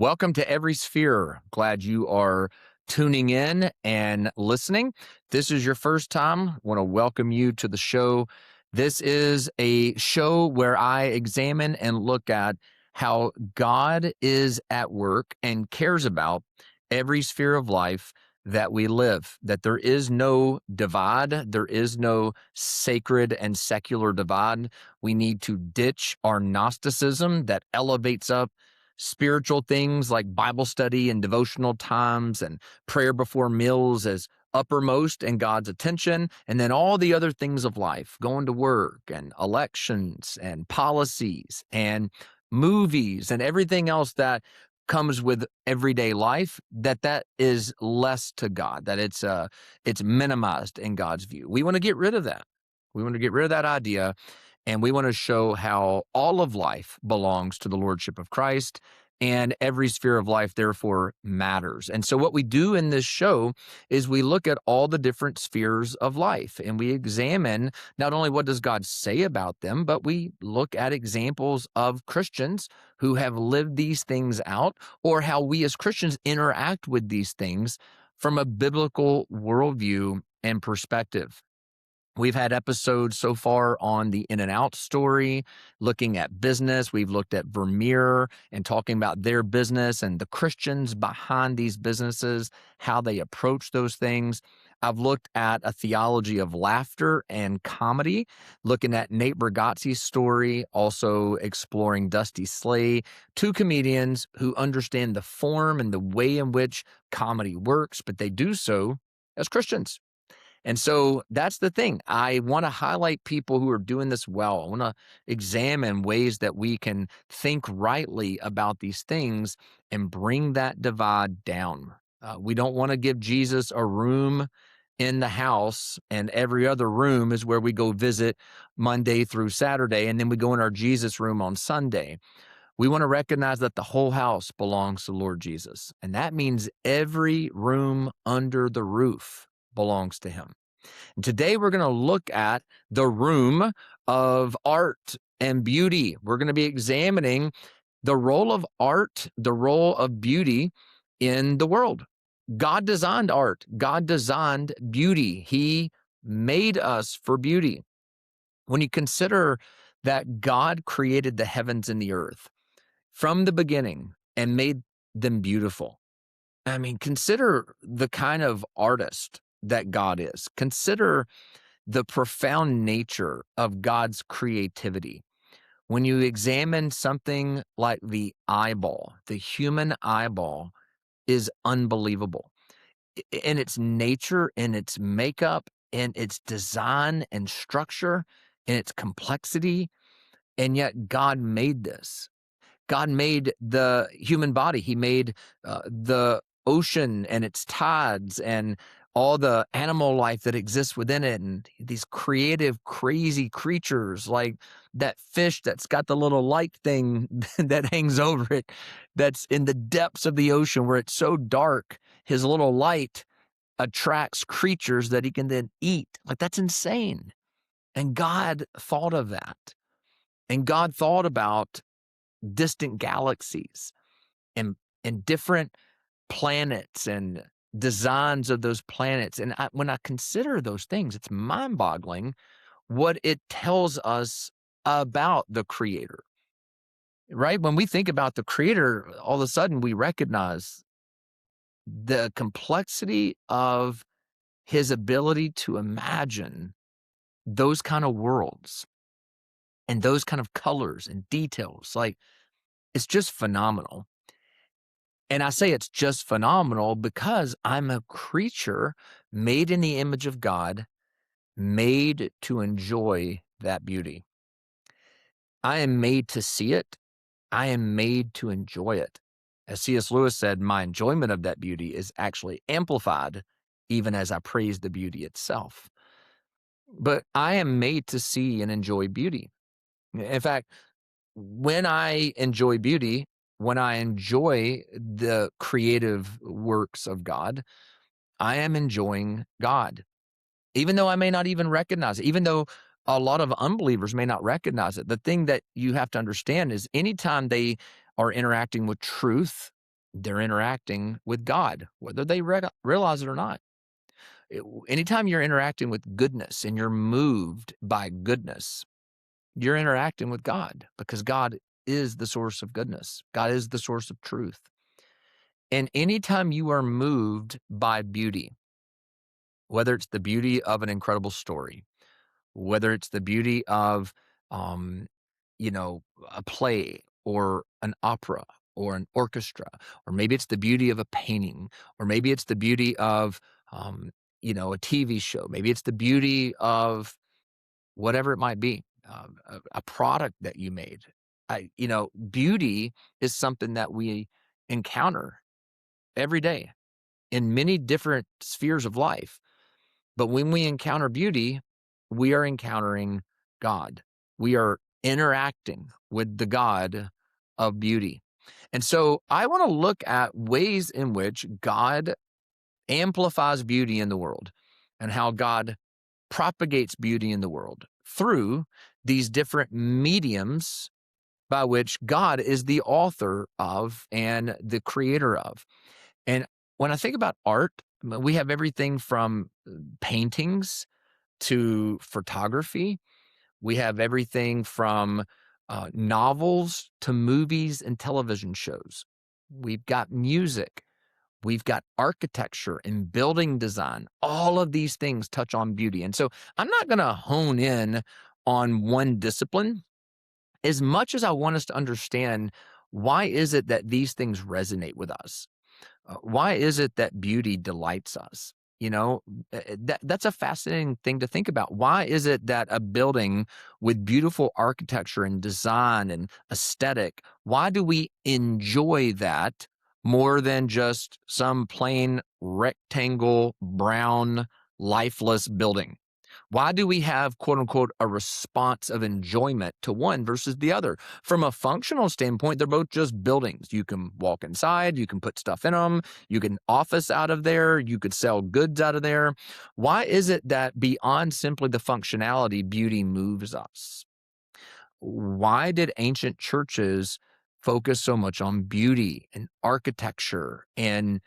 Welcome to Every Sphere. Glad you are tuning in and listening. This is your first time. I want to welcome you to the show. This is a show where I examine and look at how God is at work and cares about every sphere of life that we live, that there is no divide, there is no sacred and secular divide. We need to ditch our Gnosticism that elevates up spiritual things like Bible study and devotional times and prayer before meals as uppermost in God's attention, and then all the other things of life, going to work and elections and policies and movies and everything else that comes with everyday life, that is less to God, that it's minimized in God's view. We want to get rid of that. We want to get rid of that idea, and we want to show how all of life belongs to the Lordship of Christ, and every sphere of life, therefore, matters. And so what we do in this show is we look at all the different spheres of life, and we examine not only what does God say about them, but we look at examples of Christians who have lived these things out, or how we as Christians interact with these things from a biblical worldview and perspective. We've had episodes so far on the In and Out story, looking at business. We've looked at Vermeer and talking about their business and the Christians behind these businesses, how they approach those things. I've looked at a theology of laughter and comedy, looking at Nate Bargatze's story, also exploring Dusty Slay, two comedians who understand the form and the way in which comedy works, but they do so as Christians. And so that's the thing. I want to highlight people who are doing this well. I want to examine ways that we can think rightly about these things and bring that divide down. We don't want to give Jesus a room in the house, and every other room is where we go visit Monday through Saturday, and then we go in our Jesus room on Sunday. We want to recognize that the whole house belongs to Lord Jesus, and that means every room under the roof belongs to him. And today we're going to look at the room of art and beauty. We're going to be examining the role of art, the role of beauty in the world. God designed art. God designed beauty. He made us for beauty. When you consider that God created the heavens and the earth from the beginning and made them beautiful, I mean, consider the kind of artist that God is. Consider the profound nature of God's creativity. When you examine something like the eyeball, the human eyeball is unbelievable in its nature, in its makeup, in its design and structure, in its complexity. And yet God made this. God made the human body. He made the ocean and its tides and all the animal life that exists within it, and these creative, crazy creatures like that fish that's got the little light thing that hangs over it, that's in the depths of the ocean where it's so dark, his little light attracts creatures that he can then eat. Like, that's insane. And God thought of that. And God thought about distant galaxies and different planets and designs of those planets. And when I consider those things, it's mind-boggling what it tells us about the Creator, right? When we think about the Creator, all of a sudden we recognize the complexity of his ability to imagine those kind of worlds and those kind of colors and details. Like, it's just phenomenal. And I say it's just phenomenal because I'm a creature made in the image of God, made to enjoy that beauty. I am made to see it. I am made to enjoy it. As C.S. Lewis said, my enjoyment of that beauty is actually amplified even as I praise the beauty itself. But I am made to see and enjoy beauty. In fact, when I enjoy beauty, when I enjoy the creative works of God, I am enjoying God, even though I may not even recognize it, even though a lot of unbelievers may not recognize it. The thing that you have to understand is anytime they are interacting with truth, they're interacting with God, whether they realize it or not. Anytime you're interacting with goodness and you're moved by goodness, you're interacting with God because God is the source of goodness. God is the source of truth. And anytime you are moved by beauty, whether it's the beauty of an incredible story, whether it's the beauty of, um, a play or an opera or an orchestra, or maybe it's the beauty of a painting, or maybe it's the beauty of, um, a TV show, maybe it's the beauty of whatever it might be, a product that you made. Beauty is something that we encounter every day in many different spheres of life. But when we encounter beauty, we are encountering God. We are interacting with the God of beauty. And so I want to look at ways in which God amplifies beauty in the world and how God propagates beauty in the world through these different mediums by which God is the author of and the creator of. And when I think about art, we have everything from paintings to photography. We have everything from novels to movies and television shows. We've got music. We've got architecture and building design. All of these things touch on beauty. And so I'm not going to hone in on one discipline as much as I want us to understand why is it that these things resonate with us? Why is it that beauty delights us? That's a fascinating thing to think about. Why is it that a building with beautiful architecture and design and aesthetic, why do we enjoy that more than just some plain rectangle, brown, lifeless building? Why do we have, quote unquote, a response of enjoyment to one versus the other? From a functional standpoint, they're both just buildings. You can walk inside, you can put stuff in them, you can office out of there, you could sell goods out of there. Why is it that beyond simply the functionality, beauty moves us? Why did ancient churches focus so much on beauty and architecture and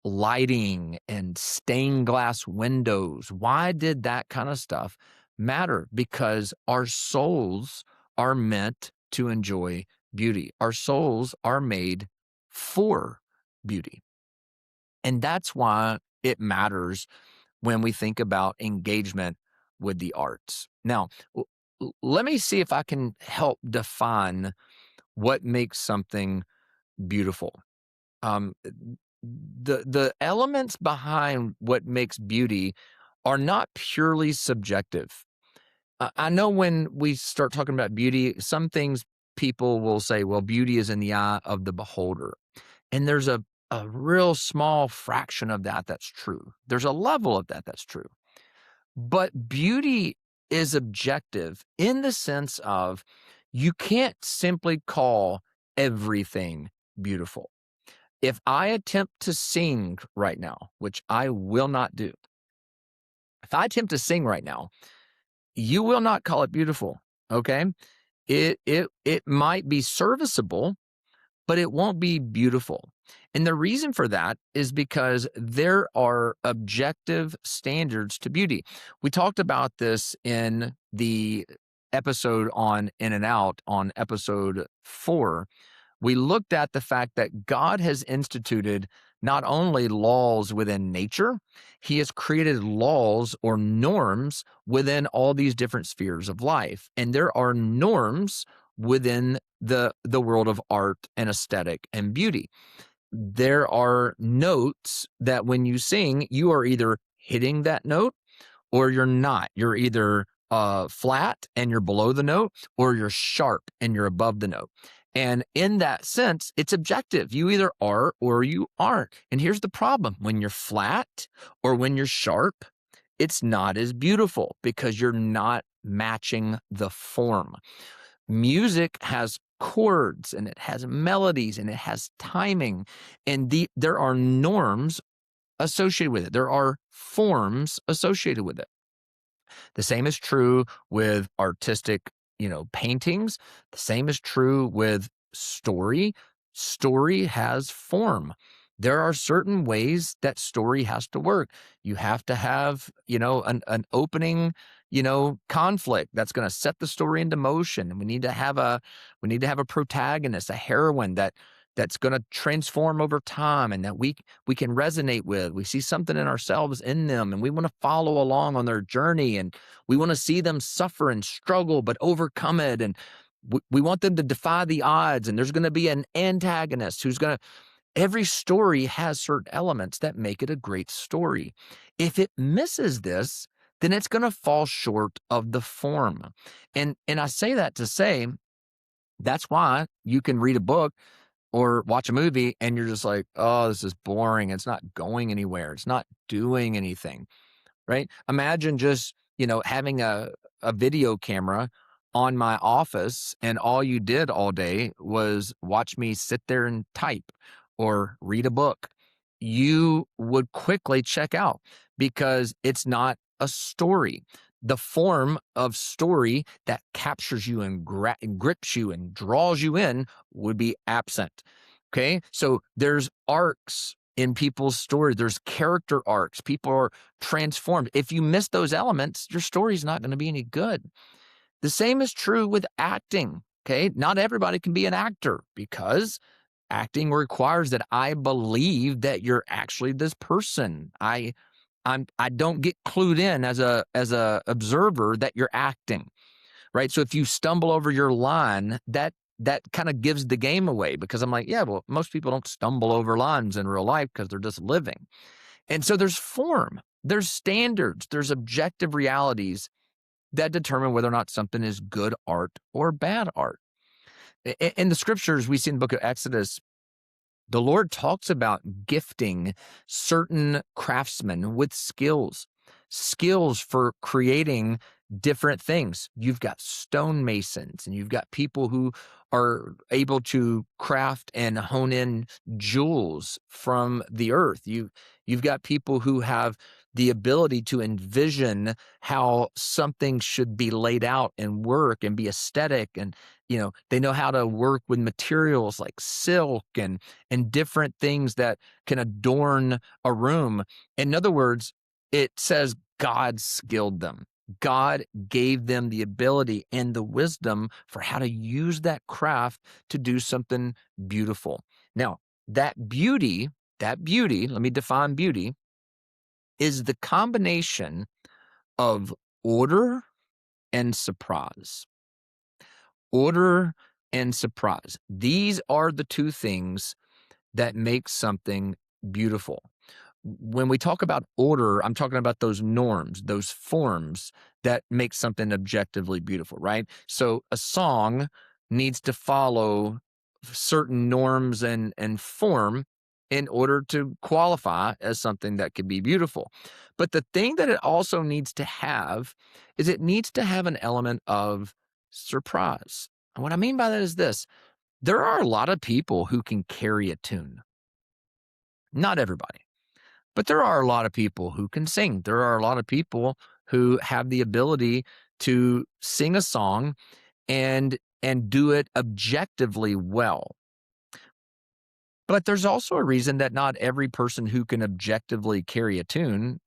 lighting and stained glass windows? Why did that kind of stuff matter? Because our souls are meant to enjoy beauty. Our souls are made for beauty. And that's why it matters when we think about engagement with the arts. Now, let me see if I can help define what makes something beautiful. Um, the elements behind what makes beauty are not purely subjective. I know when we start talking about beauty, some things people will say, well, beauty is in the eye of the beholder. And there's a real small fraction of that that's true. There's a level of that that's true. But beauty is objective in the sense of you can't simply call everything beautiful. If I attempt to sing right now, which I will not do, if I attempt to sing right now, you will not call it beautiful. Okay. It might be serviceable, but it won't be beautiful. And the reason for that is because there are objective standards to beauty. We talked about this in the episode on In and Out on episode 4. We looked at the fact that God has instituted not only laws within nature, he has created laws or norms within all these different spheres of life. And there are norms within the world of art and aesthetic and beauty. There are notes that when you sing, you are either hitting that note or you're not. You're either flat and you're below the note, or you're sharp and you're above the note. And in that sense, it's objective. You either are or you aren't. And here's the problem. When you're flat or when you're sharp, it's not as beautiful because you're not matching the form. Music has chords and it has melodies and it has timing, and there are norms associated with it. There are forms associated with it. The same is true with artistic, paintings. The same is true with story. story has form. There are certain ways that story has to work. You have to have, an opening, conflict that's going to set the story into motion. And we need to have a protagonist, a heroine that's going to transform over time and that we can resonate with. We see something in ourselves in them and we want to follow along on their journey, and we want to see them suffer and struggle but overcome it, and we want them to defy the odds, and there's going to be an antagonist who's going to. Every story has certain elements that make it a great story. If it misses this, then it's going to fall short of the form. And I say that to say that's why you can read a book or watch a movie and you're just like, oh, this is boring. It's not going anywhere. It's not doing anything, right? Imagine just, having a video camera on my office and all you did all day was watch me sit there and type or read a book. You would quickly check out because it's not a story. The form of story that captures you and grips you and draws you in would be absent. Okay. So there's arcs in people's stories. There's character arcs. People are transformed. If you miss those elements, your story's not going to be any good. The same is true with acting. Okay. Not everybody can be an actor because acting requires that I believe that you're actually this person. I don't get clued in as a observer that you're acting, right? So if you stumble over your line, that kind of gives the game away because I'm like, yeah, well, most people don't stumble over lines in real life because they're just living. And so there's form, there's standards, there's objective realities that determine whether or not something is good art or bad art. In the scriptures, we see in the book of Exodus, the Lord talks about gifting certain craftsmen with skills for creating different things. You've got stonemasons and you've got people who are able to craft and hone in jewels from the earth. You've got people who have the ability to envision how something should be laid out and work and be aesthetic, and they know how to work with materials like silk and different things that can adorn a room. In other words, it says God skilled them. God gave them the ability and the wisdom for how to use that craft to do something beautiful. Now, that beauty, let me define beauty, is the combination of order and surprise. Order and surprise. These are the two things that makes something beautiful. When we talk about order, I'm talking about those norms, those forms that make something objectively beautiful, right? So a song needs to follow certain norms and form in order to qualify as something that could be beautiful. But the thing that it also needs to have is it needs to have an element of surprise. And what I mean by that is this: there are a lot of people who can carry a tune. Not everybody, but there are a lot of people who can sing. There are a lot of people who have the ability to sing a song and do it objectively well. But there's also a reason that not every person who can objectively carry a tune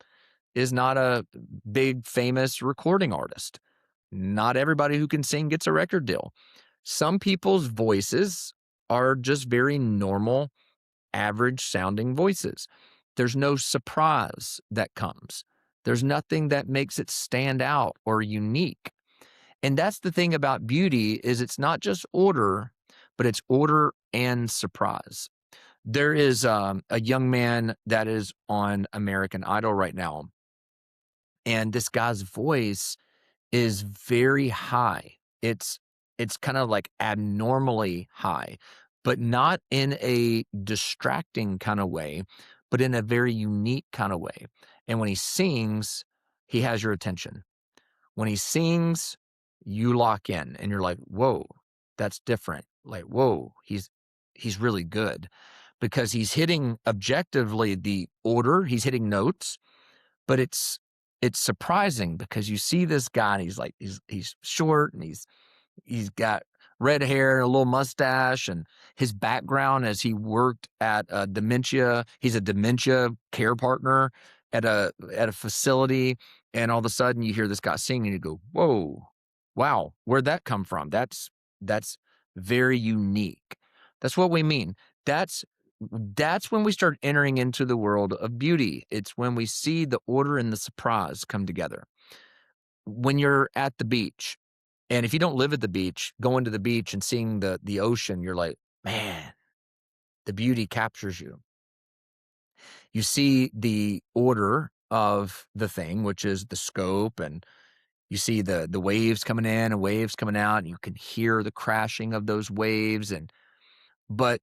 is not a big famous recording artist. Not everybody who can sing gets a record deal. Some people's voices are just very normal, average sounding voices. There's no surprise that comes. There's nothing that makes it stand out or unique. And that's the thing about beauty is it's not just order, but it's order and surprise. There is a young man that is on American Idol right now, and this guy's voice is very high. It's kind of like abnormally high, but not in a distracting kind of way, but in a very unique kind of way. And when he sings, he has your attention. When he sings, you lock in and you're like, whoa, that's different. Like, whoa, he's really good because he's hitting objectively the order, he's hitting notes, but it's surprising because you see this guy and he's short and he's got red hair and a little mustache, and his background as he worked at dementia. He's a dementia care partner at a facility, and all of a sudden you hear this guy singing, and you go, "Whoa, wow, where'd that come from?" That's very unique. That's what we mean. That's that's when we start entering into the world of beauty. It's when we see the order and the surprise come together. When you're at the beach, and if you don't live at the beach, going to the beach and seeing the ocean, you're like, man, the beauty captures you. You see the order of the thing, which is the scope, and you see the waves coming in and waves coming out, and you can hear the crashing of those waves. But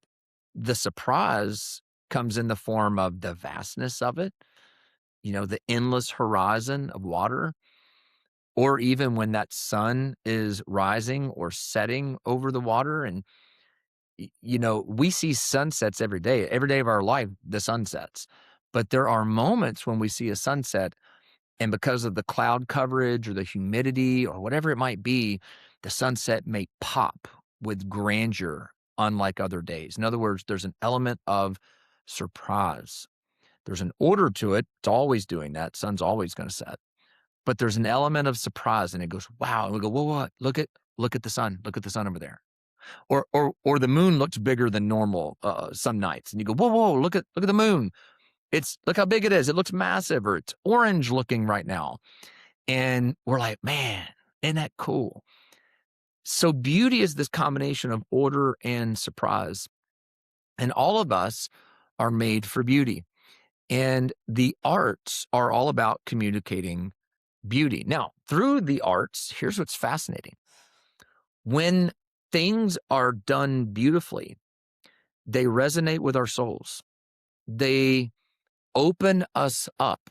the surprise comes in the form of the vastness of it, the endless horizon of water, or even when that sun is rising or setting over the water. And we see sunsets every day. Every day of our life, the sun sets. But there are moments when we see a sunset, and because of the cloud coverage or the humidity or whatever it might be, the sunset may pop with grandeur unlike other days. In other words, there's an element of surprise. There's an order to it. It's always doing that. Sun's always going to set. But there's an element of surprise, and it goes, wow. And we go, whoa, what? Look at the sun. Look at the sun over there. Or the moon looks bigger than normal some nights. And you go, whoa, look at the moon. Look how big it is. It looks massive, or it's orange looking right now. And we're like, man, isn't that cool? So beauty is this combination of order and surprise. And all of us are made for beauty. And the arts are all about communicating beauty. Now, through the arts, here's what's fascinating. When things are done beautifully, they resonate with our souls. They open us up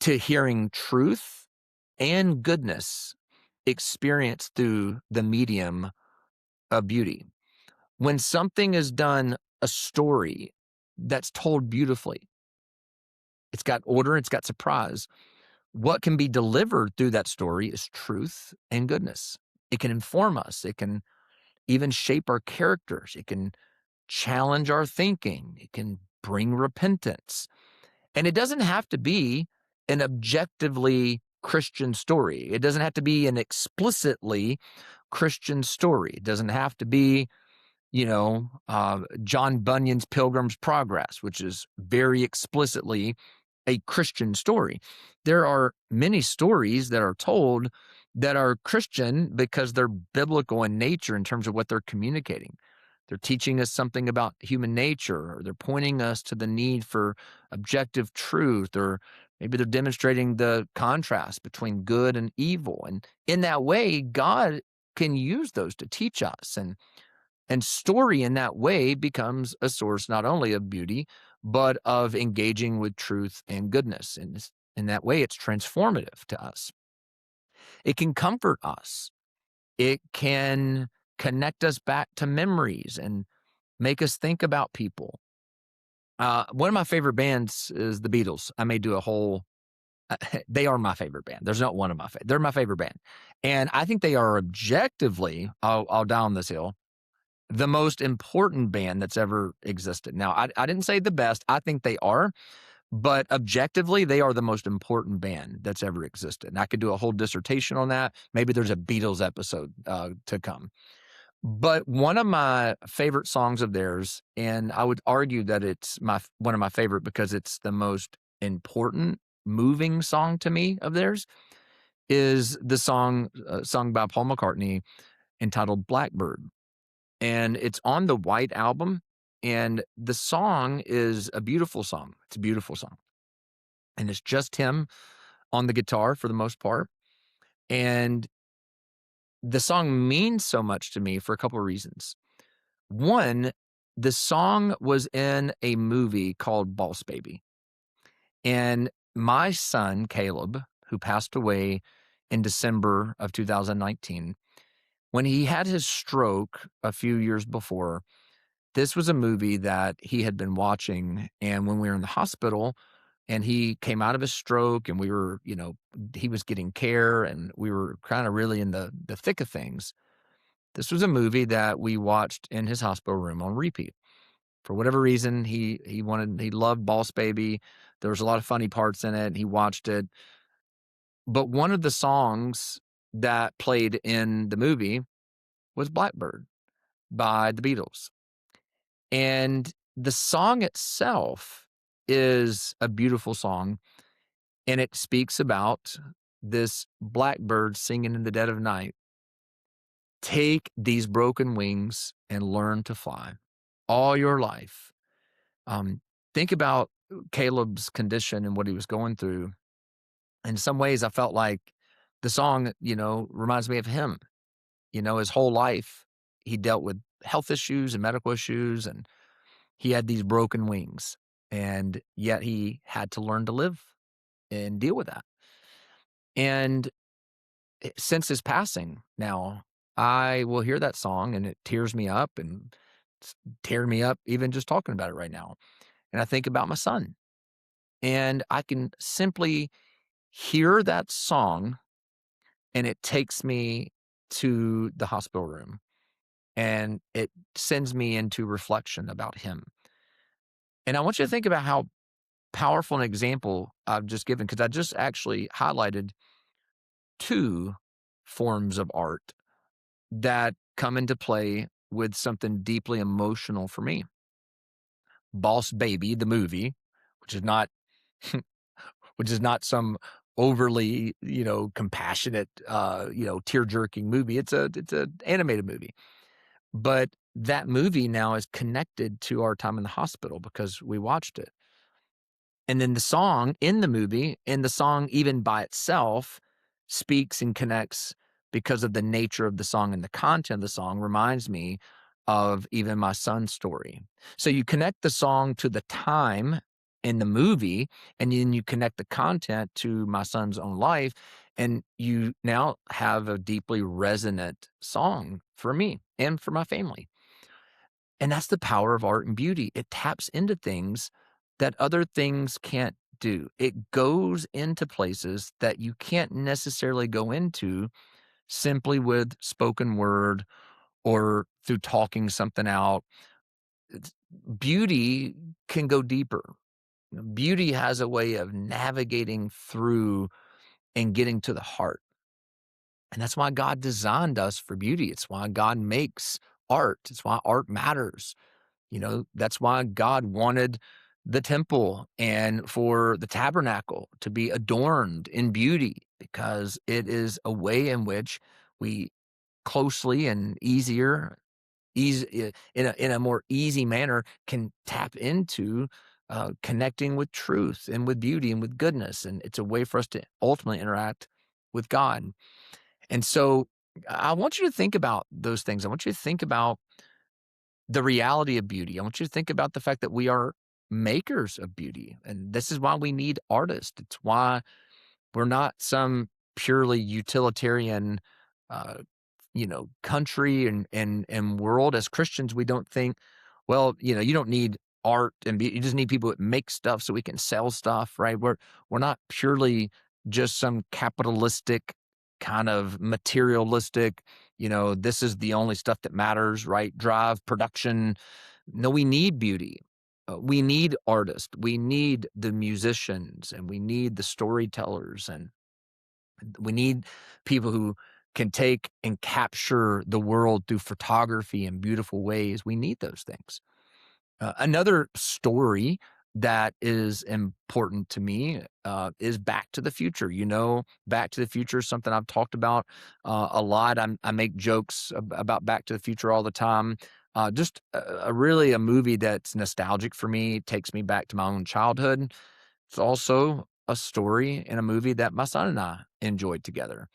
to hearing truth and goodness experienced through the medium of beauty. When something is done, a story that's told beautifully, it's got order, it's got surprise. What can be delivered through that story is truth and goodness. It can inform us. It can even shape our characters. It can challenge our thinking. It can bring repentance. And it doesn't have to be an objectively Christian story. It doesn't have to be an explicitly Christian story. It doesn't have to be, John Bunyan's Pilgrim's Progress, which is very explicitly a Christian story. There are many stories that are told that are Christian because they're biblical in nature in terms of what they're communicating. They're teaching us something about human nature, or they're pointing us to the need for objective truth, or maybe they're demonstrating the contrast between good and evil. And in that way, God can use those to teach us. And story in that way becomes a source not only of beauty, but of engaging with truth and goodness. And in that way, it's transformative to us. It can comfort us. It can connect us back to memories and make us think about people. One of my favorite bands is the Beatles. I may do a whole, they are my favorite band. There's not one of my favorite. They're my favorite band. And I think they are objectively, I'll die on this hill, the most important band that's ever existed. Now, I didn't say the best. I think they are. But objectively, they are the most important band that's ever existed. And I could do a whole dissertation on that. Maybe there's a Beatles episode to come. But one of my favorite songs of theirs, and I would argue that it's one of my favorite because it's the most important, moving song to me of theirs, is the song sung by Paul McCartney entitled Blackbird. And it's on the White Album. And the song is a beautiful song. It's a beautiful song. And it's just him on the guitar for the most part. And the song means so much to me for a couple of reasons. One, the song was in a movie called Boss Baby. And my son, Caleb, who passed away in December of 2019, when he had his stroke a few years before, this was a movie that he had been watching. And when we were in the hospital and he came out of his stroke and we were, he was getting care and we were kind of really in the thick of things, This was a movie that we watched in his hospital room on repeat. For whatever reason, he loved Boss Baby. There was a lot of funny parts in it. He watched it. But one of the songs that played in the movie was Blackbird by the Beatles. And the song itself is a beautiful song, and it speaks about this blackbird singing in the dead of night. Take these broken wings and learn to fly all your life. Um, think about Caleb's condition and what he was going through. In some ways, I felt like the song, reminds me of him. His whole life, he dealt with health issues and medical issues, and he had these broken wings, and yet he had to learn to live and deal with that. And since his passing now, I will hear that song and it tears me up and tear me up even just talking about it right now. And I think about my son, and I can simply hear that song and it takes me to the hospital room and it sends me into reflection about him. And I want you to think about how powerful an example I've just given, because I just actually highlighted two forms of art that come into play with something deeply emotional for me. Boss Baby, the movie, which is not which is not some overly, compassionate, tear-jerking movie. It's a animated movie. But that movie now is connected to our time in the hospital because we watched it. And then the song in the movie, and the song even by itself, speaks and connects because of the nature of the song, and the content of the song reminds me of even my son's story. So you connect the song to the time in the movie, and then you connect the content to my son's own life, and you now have a deeply resonant song for me and for my family. And that's the power of art and beauty. It taps into things that other things can't do. It goes into places that you can't necessarily go into simply with spoken word or through talking something out. It's, beauty can go deeper. Beauty has a way of navigating through and getting to the heart. And that's why God designed us for beauty. It's why God makes art. It's why art matters. That's why God wanted the temple and for the tabernacle to be adorned in beauty, because it is a way in which we closely and in a more easy manner can tap into connecting with truth and with beauty and with goodness. And it's a way for us to ultimately interact with God. And so I want you to think about those things. I want you to think about the reality of beauty. I want you to think about the fact that we are makers of beauty. And this is why we need artists. It's why we're not some purely utilitarian, uh, country and world. As Christians, we don't think, well, you don't need art and you just need people that make stuff so we can sell stuff, right? We're not purely just some capitalistic kind of materialistic, this is the only stuff that matters, right? Drive production. No, we need beauty. We need artists. We need the musicians, and we need the storytellers, and we need people who can take and capture the world through photography in beautiful ways. We need those things. Another story that is important to me is Back to the Future. Back to the Future is something I've talked about a lot. I make jokes about Back to the Future all the time. Just really a movie that's nostalgic for me. It takes me back to my own childhood. It's also a story and a movie that my son and I enjoyed together.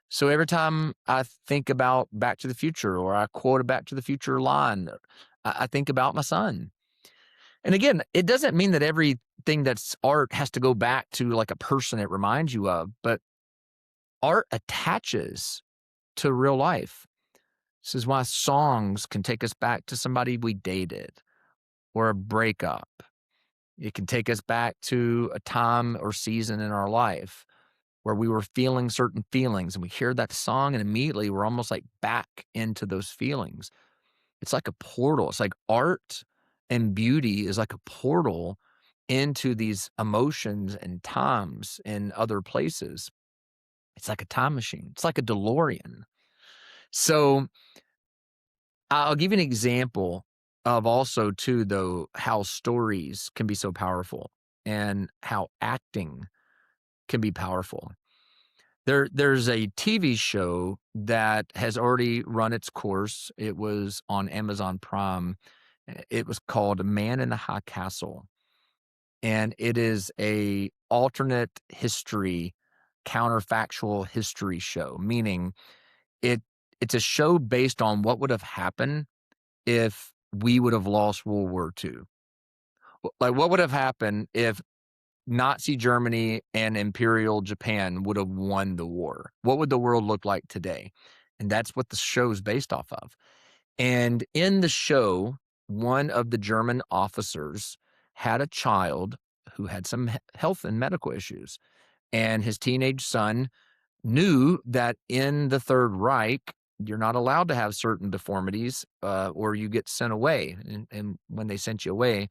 So every time I think about Back to the Future, or I quote a Back to the Future line, I think about my son. And again, it doesn't mean that everything that's art has to go back to like a person it reminds you of, but art attaches to real life. This is why songs can take us back to somebody we dated or a breakup. It can take us back to a time or season in our life. where we were feeling certain feelings and we hear that song and immediately we're almost like back into those feelings. It's like a portal. It's like art and beauty is like a portal into these emotions and times in other places. It's like a time machine. It's like a DeLorean. So I'll give you an example of also too, though, how stories can be so powerful and how acting can be powerful. There's a TV show that has already run its course. It was on Amazon Prime. It was called Man in the High Castle, and it is a alternate history, counterfactual history show, meaning it it's a show based on what would have happened if we would have lost World War II. Like, what would have happened if Nazi Germany and Imperial Japan would have won the war? What would the world look like today? And that's what the show is based off of. And in the show, one of the German officers had a child who had some health and medical issues. And his teenage son knew that in the Third Reich, you're not allowed to have certain deformities or you get sent away. And when they sent you away,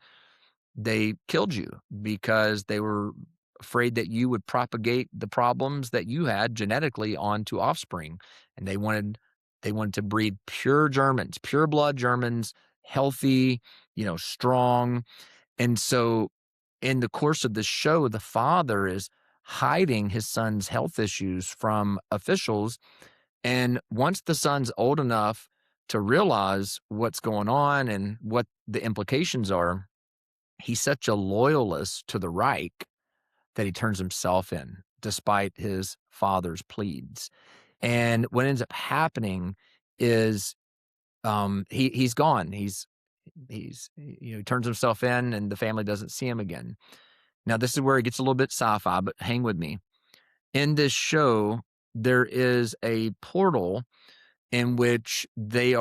they killed you because they were afraid that you would propagate the problems that you had genetically onto offspring. And they wanted to breed pure Germans, pure blood Germans, healthy, strong. And so in the course of the show, the father is hiding his son's health issues from officials. And once the son's old enough to realize what's going on and what the implications are, he's such a loyalist to the Reich that he turns himself in despite his father's pleads. And what ends up happening is he's gone. He turns himself in and the family doesn't see him again. Now, this is where it gets a little bit sci-fi, but hang with me. In this show, there is a portal in which they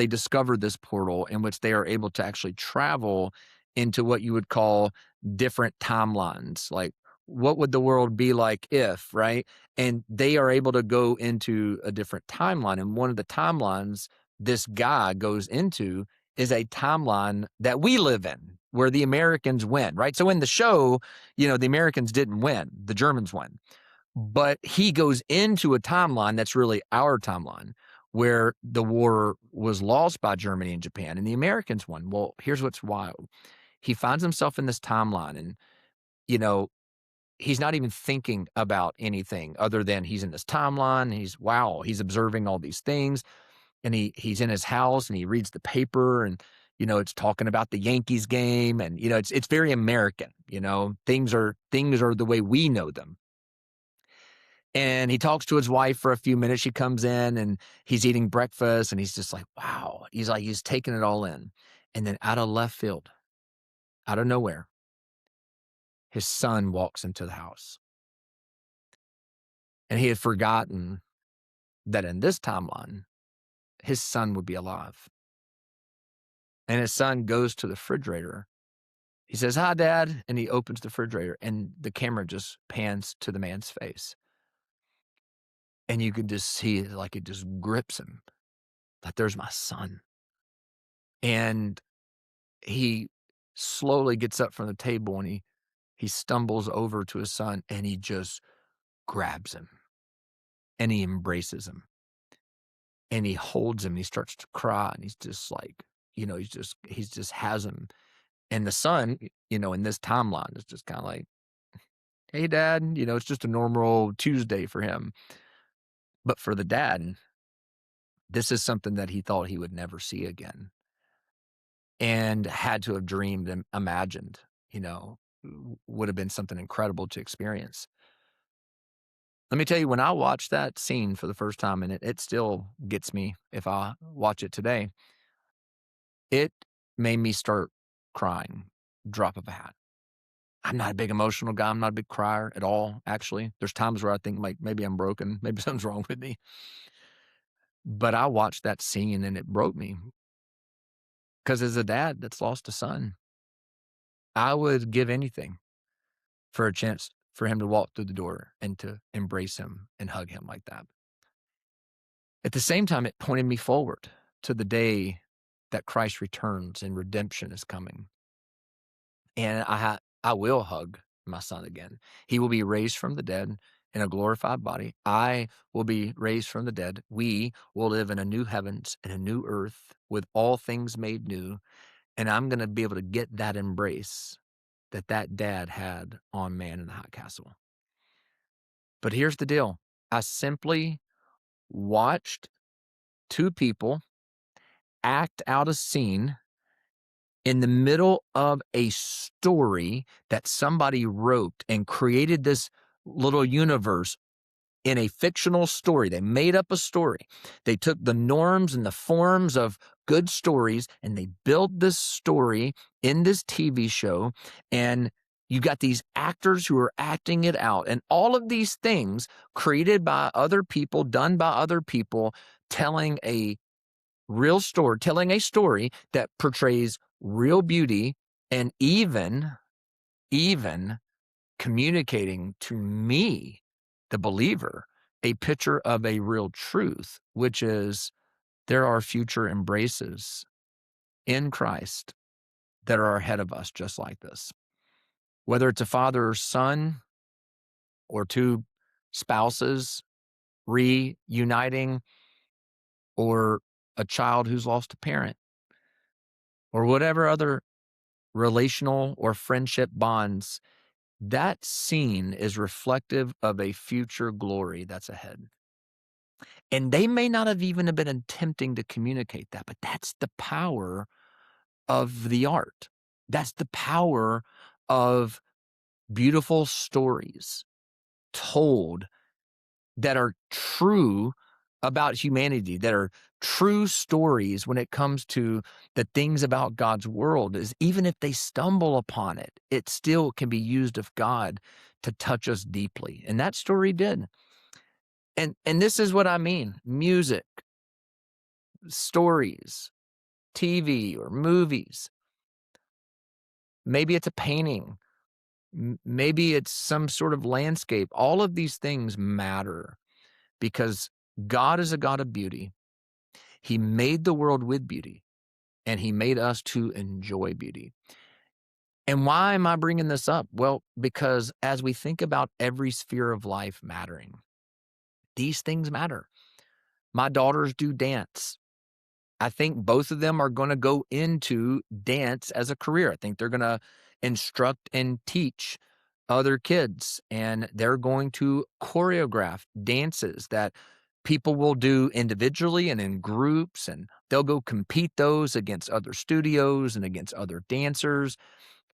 discover this portal in which they are able to actually travel into what you would call different timelines. Like, what would the world be like if, right? And they are able to go into a different timeline. And one of the timelines this guy goes into is a timeline that we live in, where the Americans win, right? So in the show, the Americans didn't win, the Germans won. But he goes into a timeline that's really our timeline, where the war was lost by Germany and Japan and the Americans won. Well, here's what's wild. He finds himself in this timeline and, you know, he's not even thinking about anything other than he's in this timeline. He's observing all these things. And he's in his house and he reads the paper and, it's talking about the Yankees game. And, it's very American, things are the way we know them. And he talks to his wife for a few minutes. She comes in and he's eating breakfast and he's just like, wow. He's taking it all in. And then out of left field, out of nowhere, his son walks into the house. And he had forgotten that in this timeline, his son would be alive. And his son goes to the refrigerator. He says, "Hi, Dad." And he opens the refrigerator and the camera just pans to the man's face. And you can just see like it just grips him. Like, there's my son. And he slowly gets up from the table and he stumbles over to his son and he just grabs him and he embraces him and he holds him and he starts to cry and he's just like, he's just has him. And the son, in this timeline is just kind of like, "Hey, Dad," it's just a normal Tuesday for him. But for the dad, this is something that he thought he would never see again and had to have dreamed and imagined, would have been something incredible to experience. Let me tell you, when I watched that scene for the first time, and it still gets me if I watch it today, it made me start crying, drop of a hat. I'm not a big emotional guy. I'm not a big crier at all, actually. There's times where I think like maybe I'm broken, maybe something's wrong with me. But I watched that scene and it broke me because as a dad that's lost a son, I would give anything for a chance for him to walk through the door and to embrace him and hug him like that. At the same time, it pointed me forward to the day that Christ returns and redemption is coming. And I will hug my son again. He will be raised from the dead in a glorified body. I will be raised from the dead. We will live in a new heavens and a new earth with all things made new. And I'm going to be able to get that embrace that dad had on Man in the High Castle. But here's the deal. I simply watched two people act out a scene in the middle of a story that somebody wrote and created this little universe in a fictional story. They made up a story. They took the norms and the forms of good stories and they built this story in this TV show. And you got these actors who are acting it out. And all of these things created by other people, done by other people, telling a real story, telling a story that portrays real beauty and even communicating to me, the believer, a picture of a real truth, which is there are future embraces in Christ that are ahead of us just like this. Whether it's a father or son or two spouses reuniting or a child who's lost a parent or whatever other relational or friendship bonds, that scene is reflective of a future glory that's ahead. And they may not have even been attempting to communicate that, but that's the power of the art. That's the power of beautiful stories told that are true about humanity, that are true stories when it comes to the things about God's world, is even if they stumble upon it, it still can be used of God to touch us deeply. And that story did. And this is what I mean. Music, stories, TV or movies. Maybe it's a painting. Maybe it's some sort of landscape. All of these things matter because God is a God of beauty. He made the world with beauty, and he made us to enjoy beauty. And why am I bringing this up? Well, because as we think about every sphere of life mattering, these things matter. My daughters do dance. I think both of them are going to go into dance as a career. I think they're going to instruct and teach other kids, and they're going to choreograph dances that people will do individually and in groups, and they'll go compete those against other studios and against other dancers.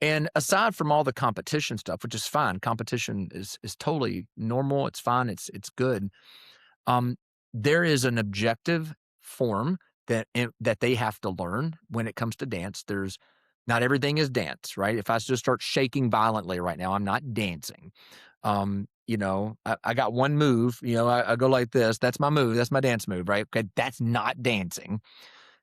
And aside from all the competition stuff, which is fine, competition is totally normal. It's fine. It's good. Um, there is an objective form that they have to learn when it comes to dance. There's not everything is dance, right? If I just start shaking violently right now, I'm not dancing. I got one move, I go like this. That's my move. That's my dance move, right? Okay. That's not dancing.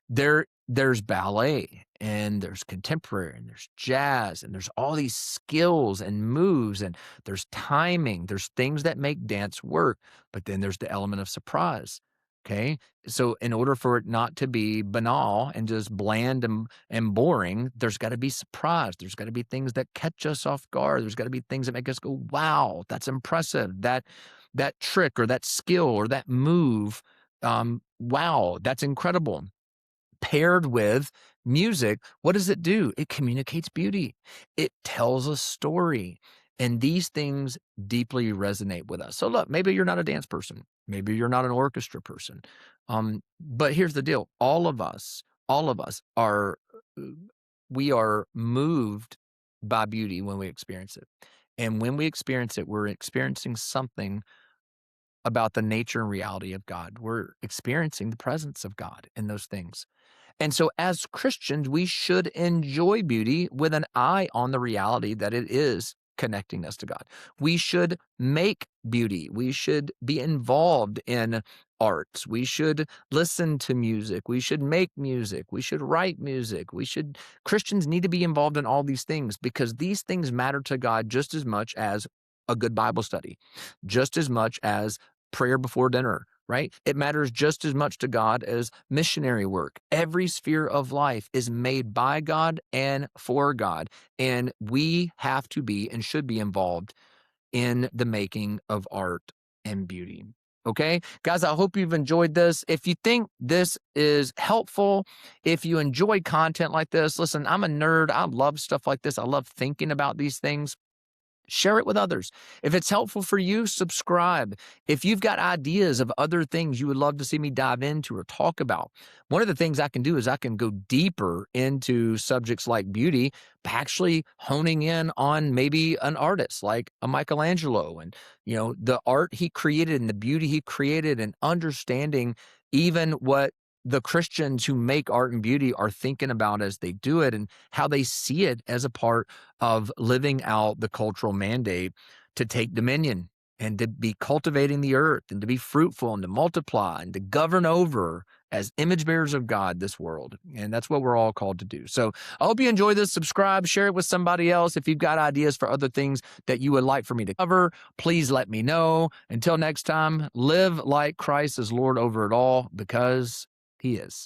There's ballet and there's contemporary and there's jazz and there's all these skills and moves and there's timing. There's things that make dance work, but then there's the element of surprise. Okay. So in order for it not to be banal and just bland and boring, there's got to be surprise. There's got to be things that catch us off guard. There's got to be things that make us go, wow, that's impressive. That trick or that skill or that move, wow, that's incredible. Paired with music, what does it do? It communicates beauty. It tells a story. And these things deeply resonate with us. So look, maybe you're not a dance person. Maybe you're not an orchestra person. But here's the deal. All of us are, we are moved by beauty when we experience it. And when we experience it, we're experiencing something about the nature and reality of God. We're experiencing the presence of God in those things. And so as Christians, we should enjoy beauty with an eye on the reality that it is connecting us to God. We should make beauty. We should be involved in arts. We should listen to music. We should make music. We should write music. Christians need to be involved in all these things because these things matter to God just as much as a good Bible study, just as much as prayer before dinner, right? It matters just as much to God as missionary work. Every sphere of life is made by God and for God. And we have to be and should be involved in the making of art and beauty. Okay, guys, I hope you've enjoyed this. If you think this is helpful, if you enjoy content like this, listen, I'm a nerd. I love stuff like this. I love thinking about these things. Share it with others. If it's helpful for you, subscribe. If you've got ideas of other things you would love to see me dive into or talk about, one of the things I can do is I can go deeper into subjects like beauty by actually honing in on maybe an artist like a Michelangelo and, the art he created and the beauty he created and understanding even what the Christians who make art and beauty are thinking about as they do it and how they see it as a part of living out the cultural mandate to take dominion and to be cultivating the earth and to be fruitful and to multiply and to govern over as image bearers of God this world. And that's what we're all called to do. So I hope you enjoy this. Subscribe, share it with somebody else. If you've got ideas for other things that you would like for me to cover, please let me know. Until next time, live like Christ is Lord over it all, because He is.